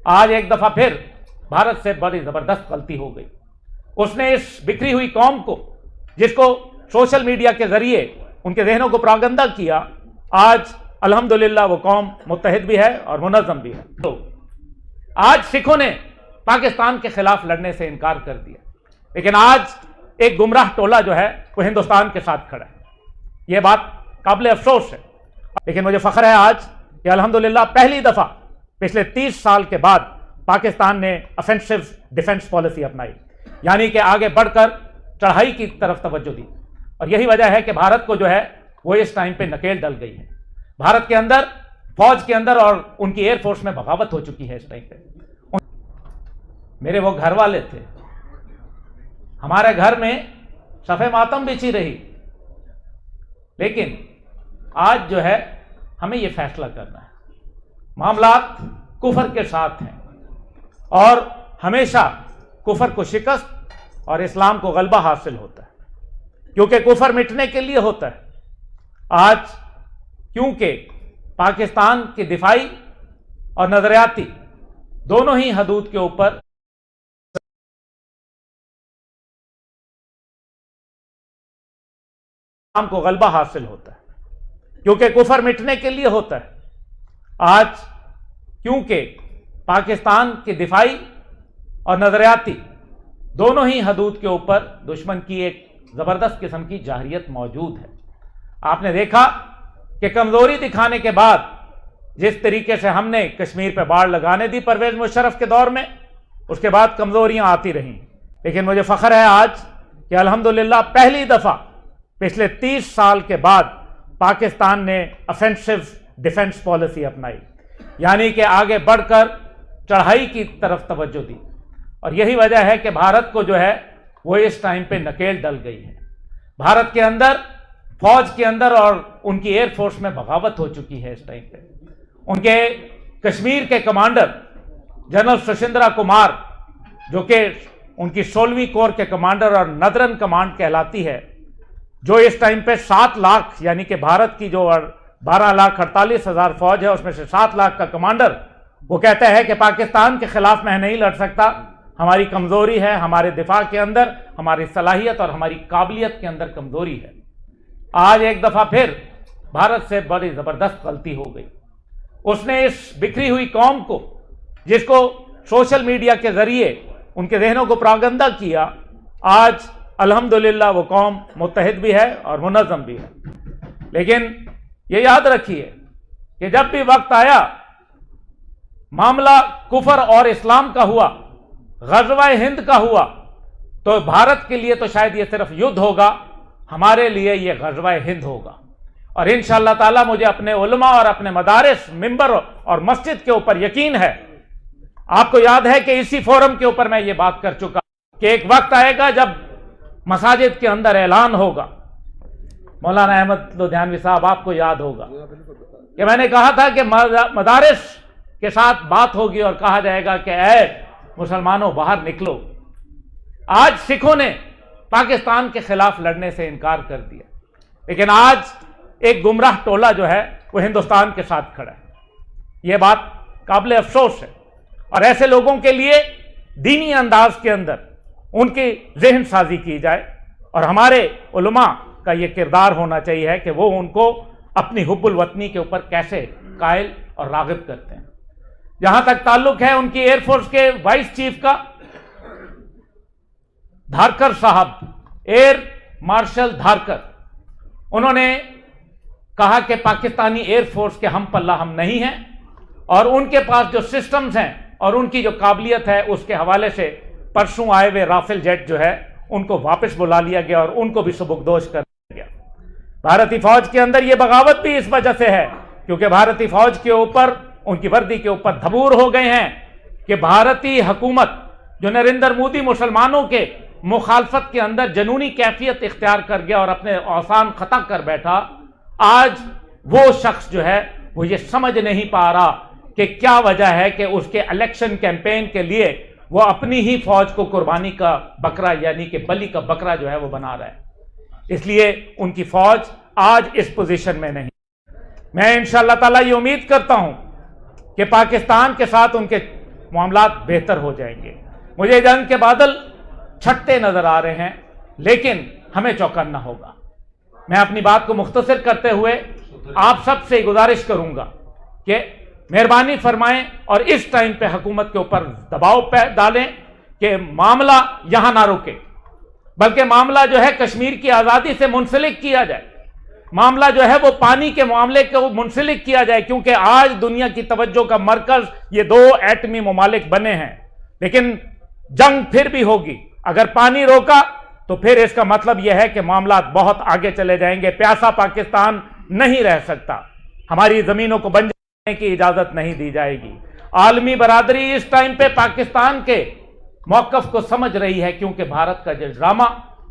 आज एक दफा फिर भारत से बड़ी जबरदस्त गलती हो गई। उसने इस बिखरी हुई कौम को, जिसको सोशल मीडिया के जरिए उनके जहनों को प्रागंदा किया, आज अल्हम्दुलिल्लाह वो कौम मुत्तहिद भी है और मुनज़्ज़म भी है। तो आज सिखों ने पाकिस्तान के खिलाफ लड़ने से इनकार कर दिया, लेकिन आज एक गुमराह टोला जो है वो हिंदुस्तान के साथ खड़ा है। ये बात काबिल अफसोस है, लेकिन मुझे फख्र है आज कि अल्हम्दुलिल्लाह पहली दफ़ा पिछले 30 साल के बाद पाकिस्तान ने ऑफेंसिव डिफेंस पॉलिसी अपनाई, यानी कि आगे बढ़कर चढ़ाई की तरफ तवज्जो दी। और यही वजह है कि भारत को जो है वो इस टाइम पे नकेल डल गई है। भारत के अंदर, फौज के अंदर और उनकी एयरफोर्स में बगावत हो चुकी है इस टाइम पे। मेरे वो घर वाले थे, हमारे घर में सफ़े मातम बिछी रही, लेकिन आज जो है हमें ये फैसला करना है। मामलात कुफर के साथ हैं और हमेशा कुफर को शिकस्त और इस्लाम को गलबा हासिल होता है, क्योंकि कुफर मिटने के लिए होता है। आज क्योंकि पाकिस्तान की दिफाई और नजरियाती दोनों ही हदूद के ऊपर इस्लाम को गलबा हासिल होता है, क्योंकि कुफर मिटने के लिए होता है। आज क्योंकि पाकिस्तान की दिफाई और नजरियाती दोनों ही हदूद के ऊपर दुश्मन की एक जबरदस्त किस्म की जाहरियत मौजूद है। आपने देखा कि कमजोरी दिखाने के बाद जिस तरीके से हमने कश्मीर पर बाढ़ लगाने दी परवेज मुशर्रफ के दौर में, उसके बाद कमजोरियां आती रहीं, लेकिन मुझे फख्र है आज कि अल्हम्दुलिल्लाह पहली दफा पिछले 30 साल के बाद पाकिस्तान ने ऑफेंसिव डिफेंस पॉलिसी अपनाई, यानी कि आगे बढ़कर चढ़ाई की तरफ तवज्जो दी। और यही वजह है कि भारत को जो है वो इस टाइम पे नकेल डल गई है। भारत के अंदर, फौज के अंदर और उनकी एयरफोर्स में बगावत हो चुकी है इस टाइम पे। उनके कश्मीर के कमांडर जनरल सुशिंद्रा कुमार, जो कि उनकी 16वीं कोर के कमांडर और नदरन कमांड कहलाती है, जो इस टाइम पे 7 लाख, यानी कि भारत की जो 12,48,000 फौज है उसमें से 7 लाख का कमांडर, वो कहता है कि पाकिस्तान के खिलाफ मैं नहीं लड़ सकता, हमारी कमजोरी है, हमारे दिफा के अंदर, हमारी सलाहियत और हमारी काबिलियत के अंदर कमजोरी है। आज एक दफा फिर भारत से बड़ी जबरदस्त गलती हो गई। उसने इस बिखरी हुई कौम को, जिसको सोशल मीडिया के जरिए उनके जहनों को प्रागंदा किया, आज अल्हम्दुलिल्लाह वो कौम मुत्तहिद भी है और मुनज़्ज़म भी है। लेकिन ये याद रखिए कि जब भी वक्त आया, मामला कुफर और इस्लाम का हुआ, ग़ज़वा-ए हिंद का हुआ, तो भारत के लिए तो शायद ये सिर्फ युद्ध होगा, हमारे लिए ये ग़ज़वा-ए हिंद होगा। और इंशाअल्लाह ताला मुझे अपने उलमा और अपने मदारिस, मिंबर और मस्जिद के ऊपर यकीन है। आपको याद है कि इसी फोरम के ऊपर मैं ये बात कर चुका कि एक वक्त आएगा जब मसाजिद के अंदर ऐलान होगा। मौलाना अहमद लुधियानवी साहब, आपको याद होगा कि मैंने कहा था कि मदारिस के साथ बात होगी और कहा जाएगा कि ऐ मुसलमानों बाहर निकलो। आज सिखों ने पाकिस्तान के खिलाफ लड़ने से इनकार कर दिया, लेकिन आज एक गुमराह टोला जो है वो हिंदुस्तान के साथ खड़ा है। यह बात काबिल अफसोस है और ऐसे लोगों के लिए दीनी अंदाज के अंदर उनकी ज़हन साजी की जाए और हमारे उलमा का ये किरदार होना चाहिए कि वो उनको अपनी हुब्बुल वतनी के ऊपर कैसे कायल और राग़िब करते हैं। जहां तक ताल्लुक है उनकी एयरफोर्स के वाइस चीफ का, धारकर साहब, एयर मार्शल धारकर, उन्होंने कहा कि पाकिस्तानी एयरफोर्स के हम पल्ला हम नहीं हैं और उनके पास जो सिस्टम्स हैं और उनकी जो काबिलियत है उसके हवाले से परसों आए हुए राफेल जेट जो है उनको वापस बुला लिया गया और उनको भी सबकदोश कर दिया गया। भारतीय फौज के अंदर यह बगावत भी इस वजह से है क्योंकि भारतीय फौज के ऊपर, उनकी वर्दी के ऊपर धबूर हो गए हैं कि भारतीय हुकूमत जो नरेंद्र मोदी मुसलमानों के मुखालफत के अंदर जनूनी कैफियत इख्तियार कर गया और अपने औसान खता कर बैठा, आज वो शख्स जो है वो ये समझ नहीं पा रहा कि क्या वजह है कि उसके इलेक्शन कैंपेन के लिए वो अपनी ही फौज को कुर्बानी का बकरा यानी कि बलि का बकरा जो है वो बना रहा है। इसलिए उनकी फौज आज इस पोजीशन में नहीं। मैं इंशाअल्लाह ताला ये उम्मीद करता हूं कि पाकिस्तान के साथ उनके معاملات بہتر ہو جائیں گے۔ مجھے جنگ کے بادل چھٹتے نظر آ رہے ہیں، لیکن ہمیں چوکنا ہوگا۔ میں اپنی بات کو مختصر کرتے ہوئے آپ سب سے گزارش کروں گا کہ مہربانی فرمائیں اور اس ٹائم پہ حکومت کے اوپر دباؤ ڈالیں کہ معاملہ یہاں نہ رکے، بلکہ معاملہ جو ہے کشمیر کی آزادی سے منسلک کیا جائے، معاملہ جو ہے وہ پانی کے معاملے کو منسلک کیا جائے، کیونکہ آج دنیا کی توجہ کا مرکز یہ دو ایٹمی ممالک بنے ہیں، لیکن جنگ پھر بھی ہوگی۔ اگر پانی روکا تو پھر اس کا مطلب یہ ہے کہ معاملات بہت آگے چلے جائیں گے۔ پیاسا پاکستان نہیں رہ سکتا، ہماری زمینوں کو بن جانے کی اجازت نہیں دی جائے گی۔ عالمی برادری اس ٹائم پہ پاکستان کے موقف کو سمجھ رہی ہے، کیونکہ بھارت کا جو ڈرامہ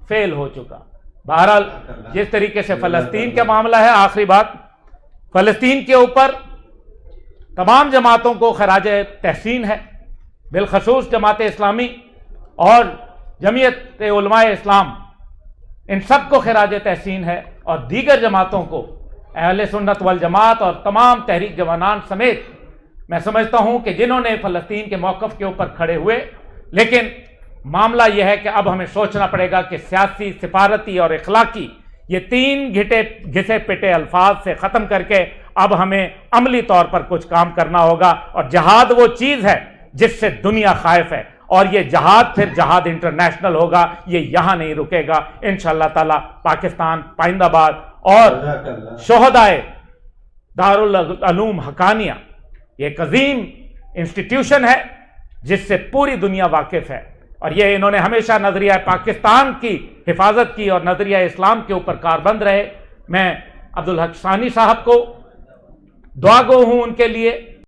فیل ہو چکا۔ بہرحال جس طریقے سے فلسطین کا معاملہ ہے، آخری بات، فلسطین کے اوپر تمام جماعتوں کو خراج تحسین ہے، بالخصوص جماعت اسلامی اور جمعیت علماء اسلام، ان سب کو خراج تحسین ہے، اور دیگر جماعتوں کو، اہل سنت والجماعت اور تمام تحریک جوانان سمیت، میں سمجھتا ہوں کہ جنہوں نے فلسطین کے موقف کے اوپر کھڑے ہوئے، لیکن معاملہ یہ ہے کہ اب ہمیں سوچنا پڑے گا کہ سیاسی، سفارتی اور اخلاقی یہ تین گھسے پٹے الفاظ سے ختم کر کے اب ہمیں عملی طور پر کچھ کام کرنا ہوگا، اور جہاد وہ چیز ہے جس سے دنیا خائف ہے، اور یہ جہاد پھر جہاد انٹرنیشنل ہوگا، یہ یہاں نہیں رکے گا انشاءاللہ تعالی۔ پاکستان پائندہ باد، اور شہدائے دارالعلوم حقانیہ یہ ایک عظیم انسٹیٹیوشن ہے جس سے پوری دنیا واقف ہے، اور یہ انہوں نے ہمیشہ نظریہ پاکستان کی حفاظت کی اور نظریہ اسلام کے اوپر کاربند رہے۔ میں عبدالحق ثانی صاحب کو دعا گو ہوں ان کے لیے،